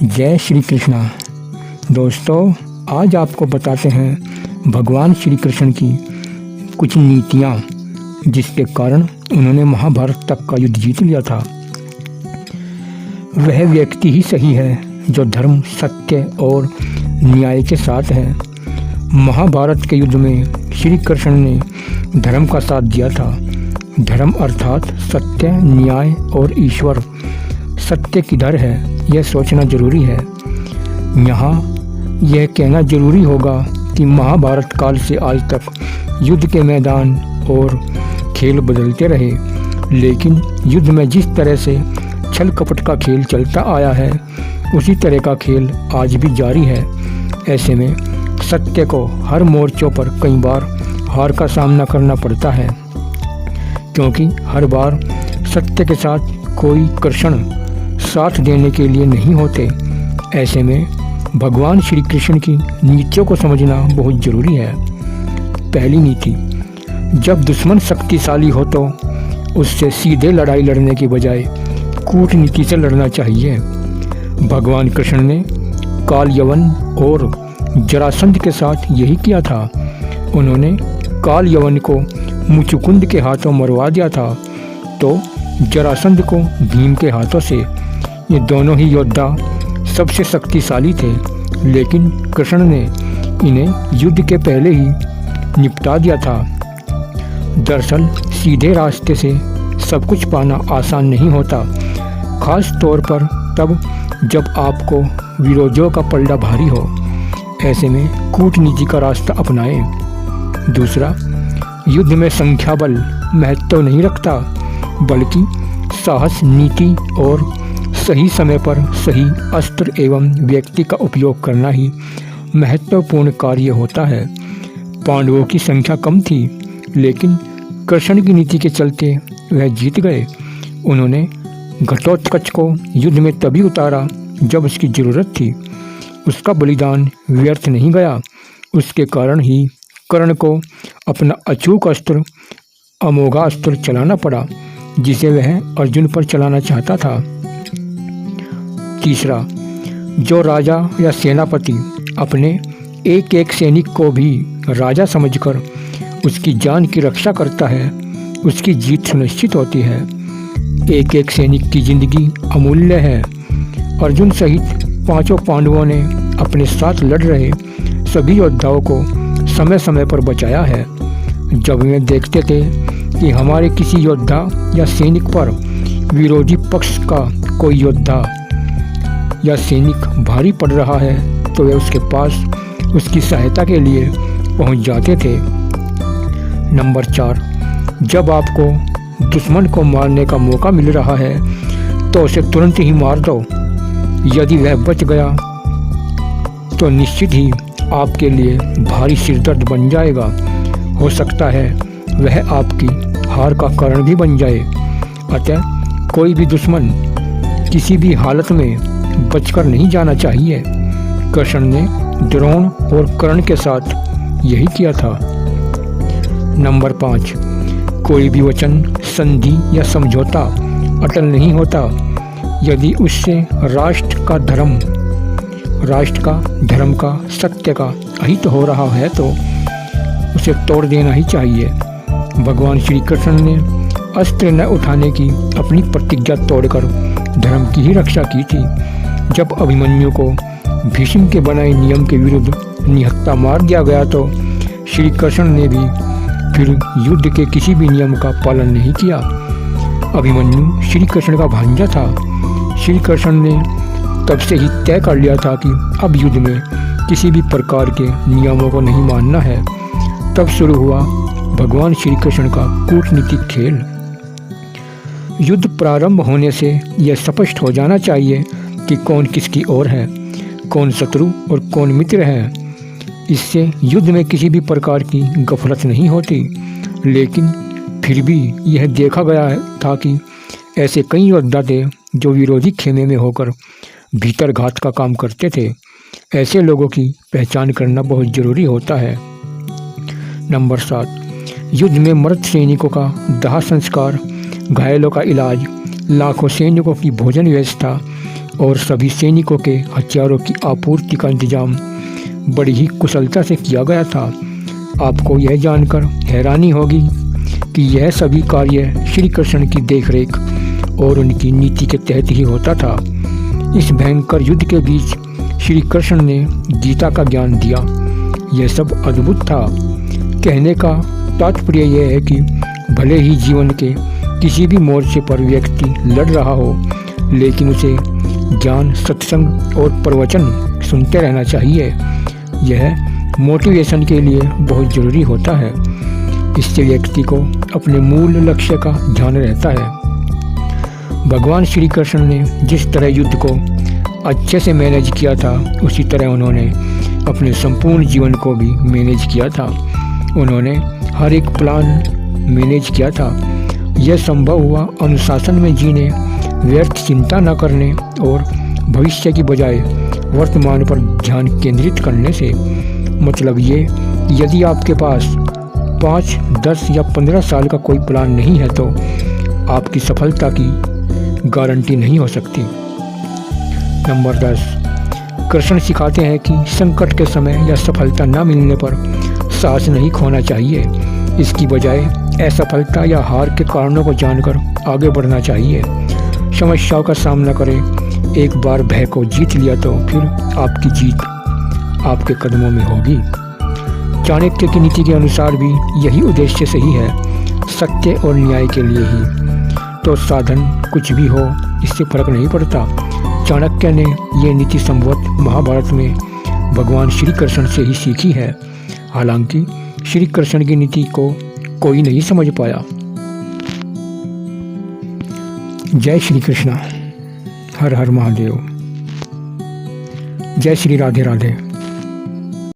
जय श्री कृष्णा। दोस्तों, आज आपको बताते हैं भगवान श्री कृष्ण की कुछ नीतियाँ जिसके कारण उन्होंने महाभारत तक का युद्ध जीत लिया था। वह व्यक्ति ही सही है जो धर्म, सत्य और न्याय के साथ है। महाभारत के युद्ध में श्री कृष्ण ने धर्म का साथ दिया था। धर्म अर्थात सत्य, न्याय और ईश्वर सत्य किधर है यह सोचना जरूरी है। यहाँ यह कहना जरूरी होगा कि महाभारत काल से आज तक युद्ध के मैदान और खेल बदलते रहे, लेकिन युद्ध में जिस तरह से छल कपट का खेल चलता आया है उसी तरह का खेल आज भी जारी है। ऐसे में सत्य को हर मोर्चों पर कई बार हार का सामना करना पड़ता है, क्योंकि हर बार सत्य के साथ कोई कृष्ण साथ देने के लिए नहीं होते। ऐसे में भगवान श्री कृष्ण की नीतियों को समझना बहुत जरूरी है। पहली नीति, जब दुश्मन शक्तिशाली हो तो उससे सीधे लड़ाई लड़ने की बजाय कूटनीति से लड़ना चाहिए। भगवान कृष्ण ने काल यवन और जरासंध के साथ यही किया था। उन्होंने काल यवन को मुचुकुंद के हाथों मरवा दिया था तो जरासंध को भीम के हाथों से। ये दोनों ही योद्धा सबसे शक्तिशाली थे, लेकिन कृष्ण ने इन्हें युद्ध के पहले ही निपटा दिया था। दरअसल सीधे रास्ते से सब कुछ पाना आसान नहीं होता, खास तौर पर तब जब आपको विरोधियों का पलड़ा भारी हो। ऐसे में कूटनीति का रास्ता अपनाएं। दूसरा, युद्ध में संख्या बल महत्व नहीं रखता, बल्कि साहस, नीति और सही समय पर सही अस्त्र एवं व्यक्ति का उपयोग करना ही महत्वपूर्ण कार्य होता है। पांडवों की संख्या कम थी, लेकिन कृष्ण की नीति के चलते वह जीत गए। उन्होंने घटोत्कच को युद्ध में तभी उतारा जब उसकी जरूरत थी। उसका बलिदान व्यर्थ नहीं गया। उसके कारण ही कर्ण को अपना अचूक अस्त्र, अमोघा अस्त्र चलाना पड़ा, जिसे वह अर्जुन पर चलाना चाहता था। तीसरा, जो राजा या सेनापति अपने एक एक सैनिक को भी राजा समझकर उसकी जान की रक्षा करता है, उसकी जीत सुनिश्चित होती है। एक एक सैनिक की जिंदगी अमूल्य है। अर्जुन सहित पांचों पांडवों ने अपने साथ लड़ रहे सभी योद्धाओं को समय समय पर बचाया है। जब वे देखते थे कि हमारे किसी योद्धा या सैनिक पर विरोधी पक्ष का कोई योद्धा या सैनिक भारी पड़ रहा है तो वे उसके पास उसकी सहायता के लिए पहुंच जाते थे। नंबर 4, जब आपको दुश्मन को मारने का मौका मिल रहा है तो उसे तुरंत ही मार दो। यदि वह बच गया तो निश्चित ही आपके लिए भारी सिरदर्द बन जाएगा। हो सकता है वह आपकी हार का कारण भी बन जाए। अतः कोई भी दुश्मन किसी भी हालत में बचकर नहीं जाना चाहिए। कृष्ण ने द्रोण और कर्ण के साथ यही किया था। नंबर 5, कोई भी वचन, संधि या समझौता अटल नहीं होता। यदि उससे राष्ट्र का धर्म का, सत्य का अहित हो रहा है तो उसे तोड़ देना ही चाहिए। भगवान श्री कृष्ण ने अस्त्र न उठाने की अपनी प्रतिज्ञा तोड़कर धर्म की ही रक्षा की थी। जब अभिमन्यु को भीष्म के बनाए नियम के विरुद्ध निहत्था मार दिया गया तो श्री कृष्ण ने भी फिर युद्ध के किसी भी नियम का पालन नहीं किया। अभिमन्यु श्री कृष्ण का भांजा था। श्री कृष्ण ने तब से ही तय कर लिया था कि अब युद्ध में किसी भी प्रकार के नियमों को नहीं मानना है। तब शुरू हुआ भगवान श्री कृष्ण का कूटनीतिक खेल। युद्ध प्रारंभ होने से यह स्पष्ट हो जाना चाहिए कि कौन किसकी ओर है, कौन शत्रु और कौन मित्र है। इससे युद्ध में किसी भी प्रकार की गफलत नहीं होती। लेकिन फिर भी यह देखा गया था कि ऐसे कई योद्धा थे जो विरोधी खेमे में होकर भीतर घात का काम करते थे। ऐसे लोगों की पहचान करना बहुत जरूरी होता है। नंबर 7, युद्ध में मृत सैनिकों का दाह संस्कार, घायलों का इलाज, लाखों सैनिकों की भोजन व्यवस्था और सभी सैनिकों के हथियारों की आपूर्ति का इंतजाम बड़ी ही कुशलता से किया गया था। आपको यह जानकर हैरानी होगी कि यह सभी कार्य श्री कृष्ण की देखरेख और उनकी नीति के तहत ही होता था। इस भयंकर युद्ध के बीच श्री कृष्ण ने गीता का ज्ञान दिया। यह सब अद्भुत था। कहने का तात्पर्य यह है कि भले ही जीवन के किसी भी मोर्चे पर व्यक्ति लड़ रहा हो, लेकिन उसे ज्ञान, सत्संग और प्रवचन सुनते रहना चाहिए। यह मोटिवेशन के लिए बहुत ज़रूरी होता है। इससे व्यक्ति को अपने मूल लक्ष्य का ध्यान रहता है। भगवान श्री कृष्ण ने जिस तरह युद्ध को अच्छे से मैनेज किया था, उसी तरह उन्होंने अपने संपूर्ण जीवन को भी मैनेज किया था। उन्होंने हर एक प्लान मैनेज किया था। यह संभव हुआ अनुशासन में जीने, व्यर्थ चिंता न करने और भविष्य की बजाय वर्तमान पर ध्यान केंद्रित करने से। मतलब ये, यदि आपके पास 5, 10 या 15 साल का कोई प्लान नहीं है तो आपकी सफलता की गारंटी नहीं हो सकती। नंबर 10, कृष्ण सिखाते हैं कि संकट के समय या सफलता न मिलने पर साहस नहीं खोना चाहिए। इसकी बजाय असफलता या हार के कारणों को जानकर आगे बढ़ना चाहिए। समस्याओं का सामना करें। एक बार भय को जीत लिया तो फिर आपकी जीत आपके कदमों में होगी। चाणक्य की नीति के अनुसार भी यही उद्देश्य सही है, सत्य और न्याय के लिए ही। तो साधन कुछ भी हो, इससे फर्क नहीं पड़ता। चाणक्य ने ये नीति संभवतः महाभारत में भगवान श्री कृष्ण से ही सीखी है। हालांकि श्री कृष्ण की नीति को कोई नहीं समझ पाया। जय श्री कृष्ण। हर हर महादेव। जय श्री राधे राधे।